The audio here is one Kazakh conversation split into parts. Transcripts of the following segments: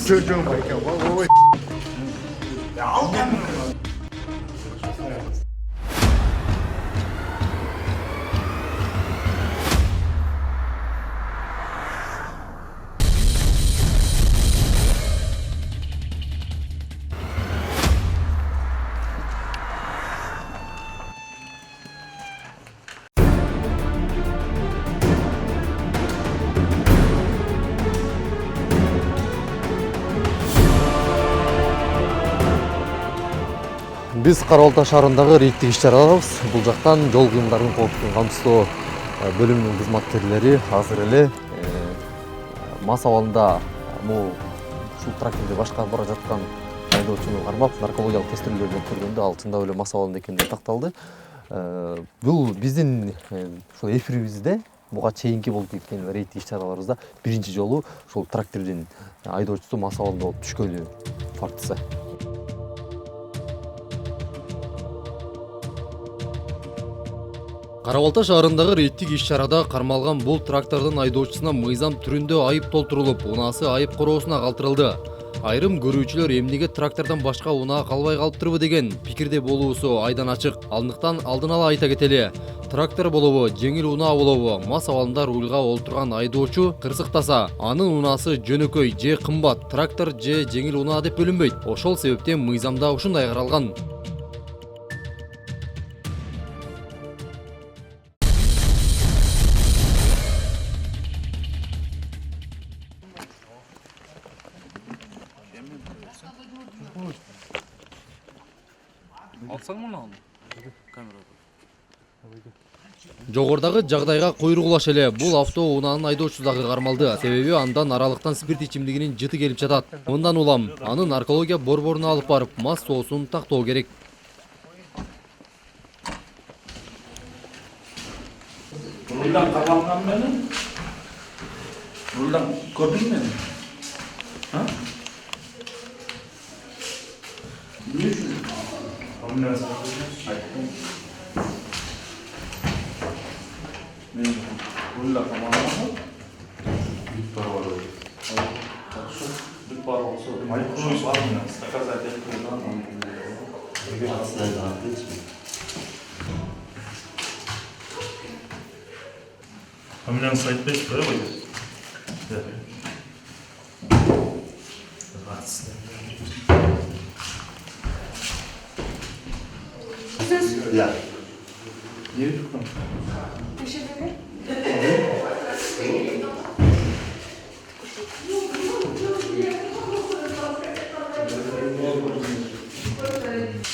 Çocuğum bayka. Ой. Al камеру. Биз Кара Балта шаарындагы рейдтик иш-чараларыбыз. Бул жактан жол кыймылдарын коопсуздугун камсыздоо бөлүмүнүн кызматкерлери азыр эле мас абалында ушул тракторду башкарып бара жаткан айдоочуну кармап, наркологиялык тестөөлөрдөн өткөргөндө ал чындап эле мас абалында экендиги такталды. Бул биздин ушул эфирибизде буга чейинки болуп кеткен рейдтик иш-чараларыбызда биринчи жолу ушул трактордун айдоочусу мас абалында болуп түшкөнү фактысы. Кара Балта шаарындагы рейдтик иш-чарада кармалган бул трактордун айдоочусуна мыйзам түрүндө айып толтурулуп, унаасы айып короосуна калтырылды. Айрым көрүүчүлөр эмнеге трактордон башка унаа калбай калыптырбы деген пикирде болуусу айдан ачык. Андыктан алдын ала айта кетели. Трактор болобу, жеңил унаа болобу, мас абалында рульга олтурган айдоочу кырсыктаса, анын унаасы жөнөкөй же кымбат, трактор же жеңил унаа деп бөлүнбөйт. Ошол себептен мыйзамда ушундай каралган. Алсаң муну ал. Камерада. Жогордагы жагдайга койругулаш эле бул авто унаанын айдоочусу дагы кармалды. Себеби андан аралыктан спирт ичимдигинин жыты келип жатат. Мындан улам аны наркология борборуна алып барып, мас соосун тактоо керек. Рулдан кармалган менен. Рулдан көрдүңбү мени? Ha? Men rulla kamalamadım. Bir para var öyle. Bir para olsa. Ay kuruş var mı? Doказать это надо. Bir hastaydı artık. Hamilem sayıda hiç böyle bakıyor. Ya. Niye tuttun?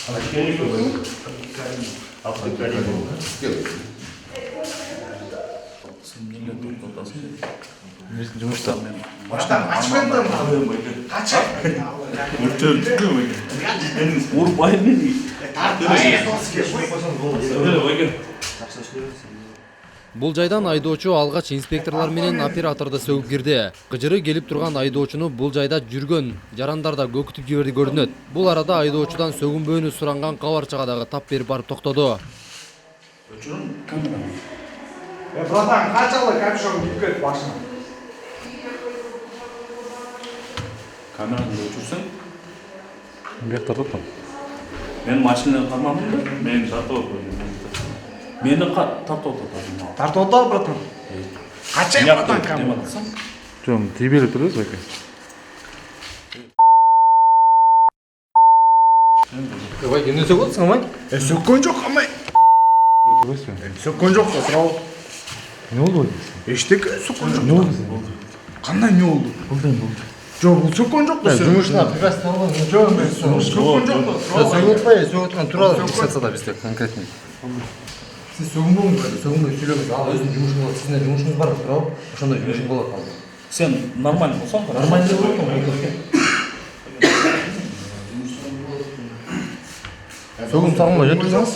Aşağıya koyalım. Altı karayım. Sen neyle toplatasın? Жұмыста. Baştan açmadın mı? Kaç? Örtü tutuyor mu? Урбай мени. Бул жайдан айдоочу алгач инспекторлор менен операторду сөгүп кирди. Кыжыры келип турган айдоочуну бул жайда жүргөн жарандар да көкүтүп жиберди көрүнөт. Бул арада айдоочудан сөгүнбөөнү суранган кабарчага дагы тап берип барып токтоду. Өчүрүн камера. Братан, kaçalı kapşon gidip git başına. Камераны өчүрсөң, Бияқта тұттым. мен машинаны кармадым да, мени тартып койдум. Мени тартып отурдум. Tart oda bratан. Kaçayım bratан kamera. Жоқ, тебелі тұрыз, бәке. Ой, эмне сөгүп атсың, амай? Sökön yok ama. Тұрыз бен. Sökön yok da sırao. Не oldu? Eştik sökön yok. Ne oldu? Kandan ne oldu? Бұлдан болды. Жоқ, бұл sökön yok da Жумушуна приказ алган. Жок, мен Sökön yok da sırao. сөгүп атпай, сөгүп аткан тууралуу фиксацияда бизде конкретно. Сиз сөгүнбөңүз, сөгүнбөй сүйлөңүз. Ал өзүнүн жумушун кылат, сиздин жумушуңуз бар, туурабы? Ошондой жумушуң болот ал. Сен нормально болсоң, Нормально болот го. Сөгүн сагынбай жатырсаңыз?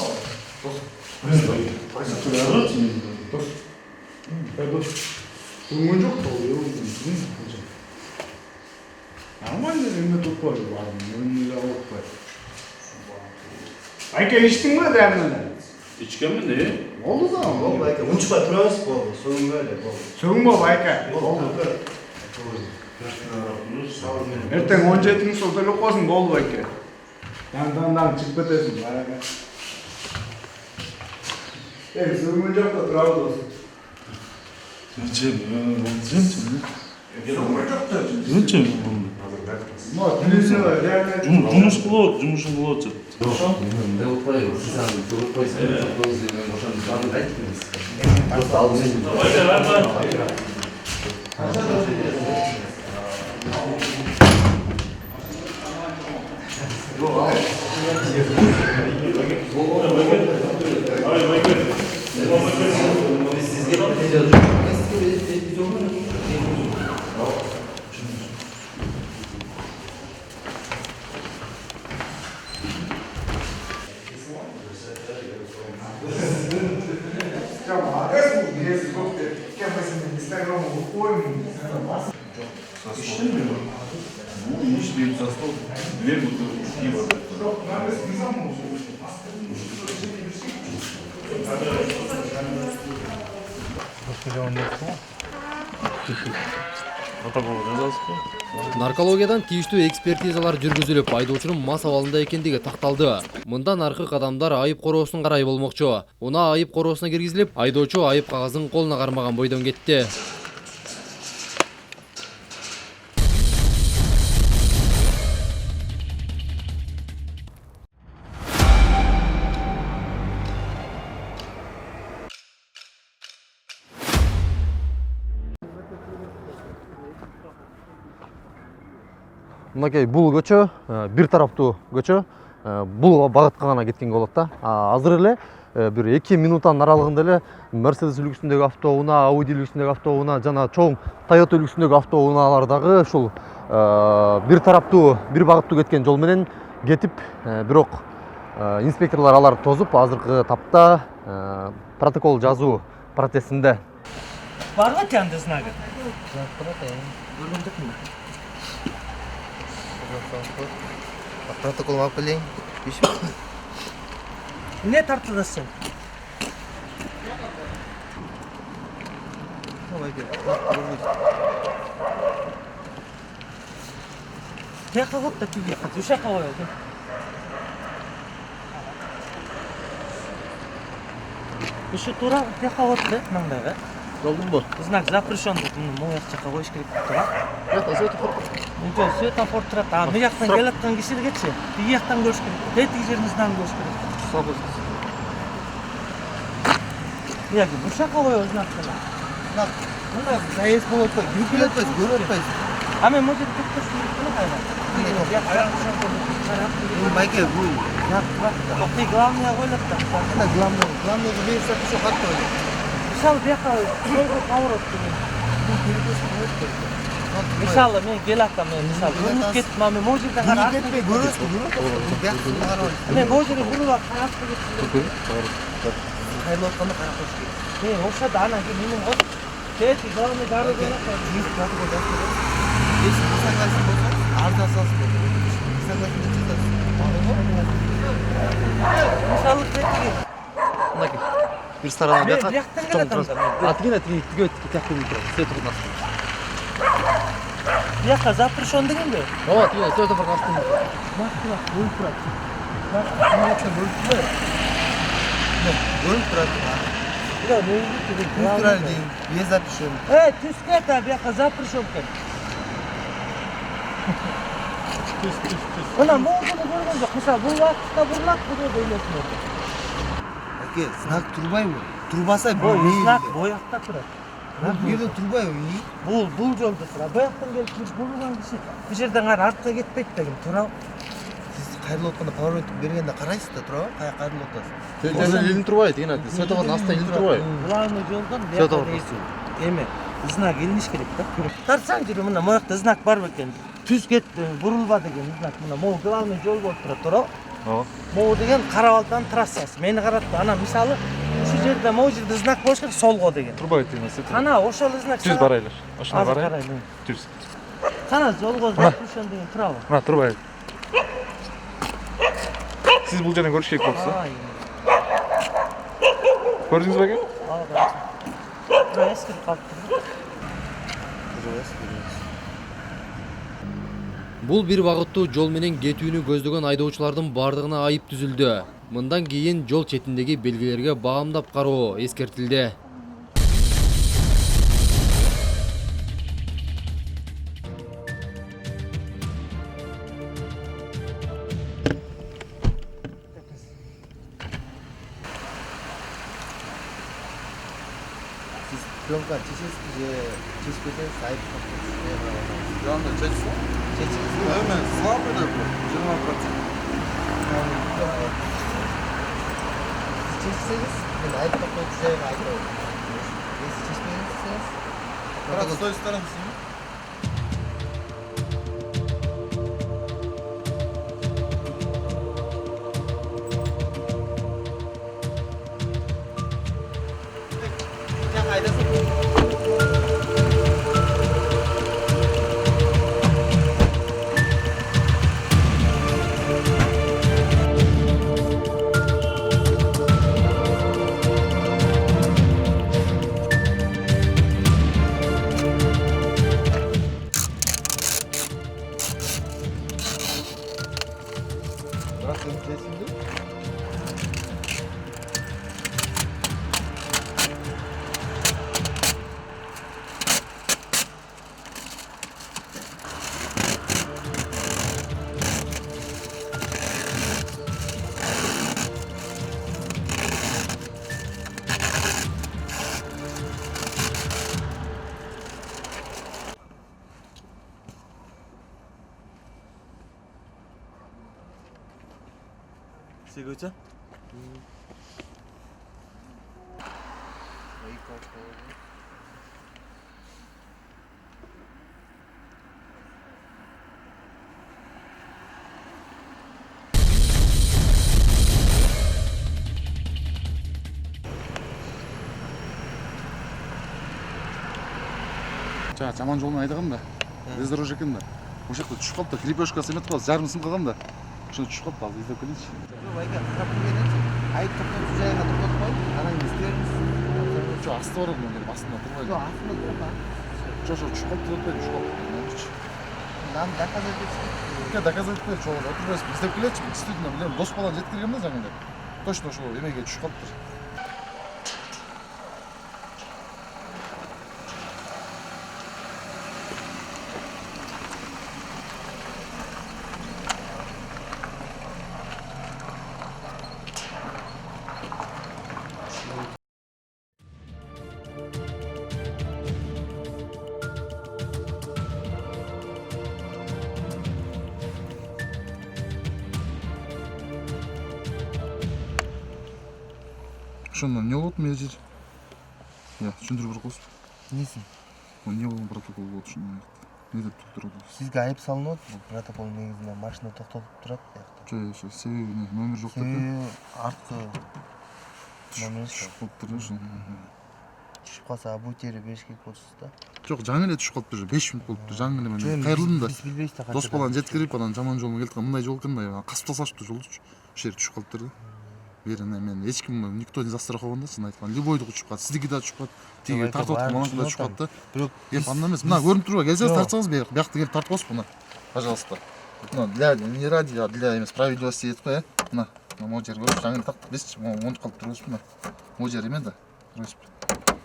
Sökön yok da oluyor. Nормально elime tutmadı var mı? Önüne alıp koy. Ayka içtin mi dermeden? ичкенби не? Oldu da ama. Unutma turası oldu. Sorun böyle oldu. Sökün baba Ayka. Oldu. Ертең 17 сол төлеп қойсын болды байке. Yandan çıkıp ötesin. Sürümün yok da Trabzon olsun. Zачем? Жұмыс болады. мен ұтпай сіз аны көріп қойсаңыз мен ошоны барлық айтып бересіз просто алдымен наркологиядан тийиштүү экспертизалар жүргүзүлүп, айдоочунун мас абалында экендиги такталды. Мындан аркы кадамдар айып короосунун карай болмокчу. Унаа айып короосуна киргизилип, айдоочу айып кагазын колуна кармаган бойдон кетти. Мынакей бул көчө бир тараптуу көчө, бул багытка гана кеткенге болот да. Азыр эле бир 2 минуттан аралыгында эле Mercedes үлгүсүндөгү автоунаа, Audi үлгүсүндөгү автоунаа жана чоң Toyota үлгүсүндөгү автоунaalар дагы ушул бир тараптуу, бир багыттуу кеткен жол менен кетип, бирок инспекторлор аларды тосуп, азыркы тапта протокол жазуу процессинде. Барбы тянды знагы? Көргөндүкмү? Протокол алып келейин. Не тартылдасың? Тияққа қойып та түйге қатты, үш жаққа қойып. Үші тура тияққа қойып та, маңдағы. Жолдун бу. Знак запрещен деп, мұң жаққа қойыш керек тұра. Жоқ, светофор тұрады. Бұл жақтан келатқан кешер кетші. Бұл жақтан көріш керек. Тетік жерін знак көріш керек. Яки, бұл жаққа қойып знактан. Мұнда заезд болып қой, жүргілі өтпейсіз, көріп өтпейсіз. Мен мұн жерді көптесін жүргілі қайда? Майке, бұл Ты главное ойлапта. главный берсе еще қатты ойлап. Мысалы, бияққа жолға қауырып Мысалы, мен келаттам, мысалы, бұрылып кеттім, мен бұл жерден қара артын кетпей, көресіз, мен бұл жерден бұрылып қараққа кеттім. қайырлы отқанда қарақ қойшы керек. Мен оқшады, ана ке менің ғой. Кеті, главный дары келатта. Если вы согласен болсаңыз, арыз асасыз болды. Согласен жасасыз. Мысалы, кетіге. Мынакей бир сторона Мен бияка бияқтан келатам да. атыгына тиге тияк келип турат. Светофордун астында. Бияққа запрещен деген бе? Ооба, тиге светофордун астында. Бақтырақ, бөліп тұрады. Бөліп тұрады. Бля, не үйді деген. Бөліп тұрады дейін, без запрещен. Түске та бияққа запрещен кен. Мына молдыны көрген жоқ. Мысалы, бұл уақытта бұрылады, бұл деп ойласын еді. Әке, знак тұрбай ма? Тұрбаса Бұл бұл знак бояқта тұрады. Бұл жерде тұрбай ма? Бұл жолда тұрады. Бояқтан келіп бұрылған кіші. Бұл жерден қара артқа кетпейді деген. Тұра. Сіз қайырлы отқанда поворот бергенде қарайсыз да, тұра? Қайырлы отасыз. Жолдон илинип турбайт, деген светофордун астына илинип турбайт. Главный жолдан Светофор эме знак илиниш керек да. Тартсаң жүрү мына моякта знак бар бекен. Түз кетти, бурулба деген знак. Мына могу главный жол болуп турат, тура? Ооба. Могу деген Карабалдан трассасы. Мени каратты. Ана мисалы ушул жерде могу жерде знак болуш керек, солго деген. Турбайт деген сетер. Ана ошол знак. Түз барайлар. Ошоно Азыр барайлар. карайлы. Түз. Кана жолго запрещен деген турабы? Мына турбайт. Сиз бул жерден көрүш керек болсо. Көрдүңүзбү экен? Тура эскирип калыптыр. Бул бир багыттуу жол менен кетүүнү көздөгөн айдоочулардын бардыгына айып түзүлдү. Мындан кийин жол четиндеги белгилерге баамдап кароо эскертилди. Siz plyonka çeşesiz же çeşmeden sahip kapatıyorsunuz. Yanında çeksin. Çeşesiz mi? Hemen slabı da bu. 20%. Siz çeşseniz ben ayıp kapatmak size ayıp olur. Siz çeşmeyenseniz Брат, с той стороны сними. 그냥 ayıdasın. Bırak benim kesimde. Sigorta? Жана жаман жолун айдагам да. Бездорожье экен да. Ошол жакта түшүп калып да, крепёшкасы эметип калды, жарымысын калгам да. Ошондо түшүп калып азыр издеп келейинчи. Yok ayıka kırap gelince ayıp kapatmak üzerine tutmayın. Anayı ister misiniz? Жо асты бар мен деле астында турбайм. Yok aslında durma. Жо түшүп калып деп атпайм, түшүп калып. Нам доказать etsin. Ке доказать бер, жо отурбайсың, издеп келечи. Действительно билем, дос баланы жеткирген да жаңы эле. Точно ошол эмеге түшүп калыптыр. Ошондон эмне болот мен жер? Я түшүндүрүп берип коесуң. Несін? Эмне болгон протокол болот ошондон? Не деп турат? Сізге айып салынып бұл протокол негізінде машина тоқтатып тұрады Жо, себеби эмне? Номер жок деп. себебі артқы номер Түшүп калыптыр ошо. түсіп қалса абутері беріш керек болсыз да Жок, жаңы эле түшүп калыптыр, 5 мүнөт болуптур. Жаңы эле мен кайрылдым да. біз білбейсіз да Дос баланы жеткирип, анан жаман жолуна келип мындай жол экен да, касып тасташыптыр жолдучу. Ошол жерге түшүп калыптыр да. Берине мен эч ким никто не застрахован да, чын айтканда. Любойду түшүп калат, сиздики да түшүп калат. Тиги тартып аткан мана ушундай түшүп калат да. бирок Анда эмес, мына көрүнүп турбайбы? Келсеңиз тартсаңыз биякта келип тартып коесуз мына. Пожалуйста. Мына для не ради, а для эмес справедливости дейт го, Мына могу жерге көрүп жаңы тартып бесчи, монтуп калып турбайсызбы мына. Могу жер эме да. Көрөсүзбү?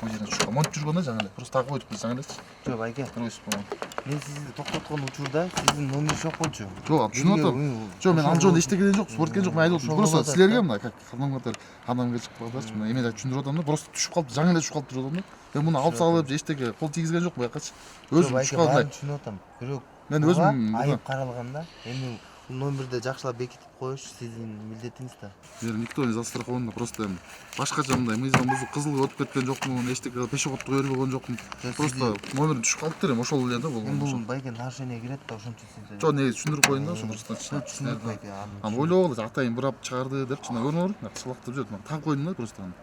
Могу жерден түшүп калып, монтуп жүргөн да жаңы эле. Просто так коюп койсоң элечи. жоқ айке Көрөсүзбү? мен сізді тоқтатқан учурда сіздің номер жоқ болчу Жок, түшүнүп атам. Жок, мен ал жолдо иштеген жок, спорт келген жок, мен айдап просто силерге мына как адамдар адамга чыгып калдырчы, мына эме түшүндүрүп атам да, просто түшүп калып, жаңы эле түшүп калып турдум да. Мен муну алып салып эчтеке кол тийгизген жок буякачы. Өзүм түшүп калдым. түшүнүп атам бирок Мен өзүм айып каралганда эми бул номерди жакшылап бекитип коюш сиздин милдетиңиз да Бер никто не застрахован да, просто эми башкача мындай мыйзам бузуп кызылга өтүп кеткен жокмун, эчтеке пешеходду кое бербеген жокмун. Просто номер түшүп калыптыр эми ошол эле да болгон. бул байке нарушение кирет да ошончо сиз Жок, неге түшүндүрүп коеюн да, ошо просто түшүнүп байке Аны ойлогула атайын бурап чыгарды деп чына көрмөбүр, сылактап жүрөт. Так койдум да просто аны.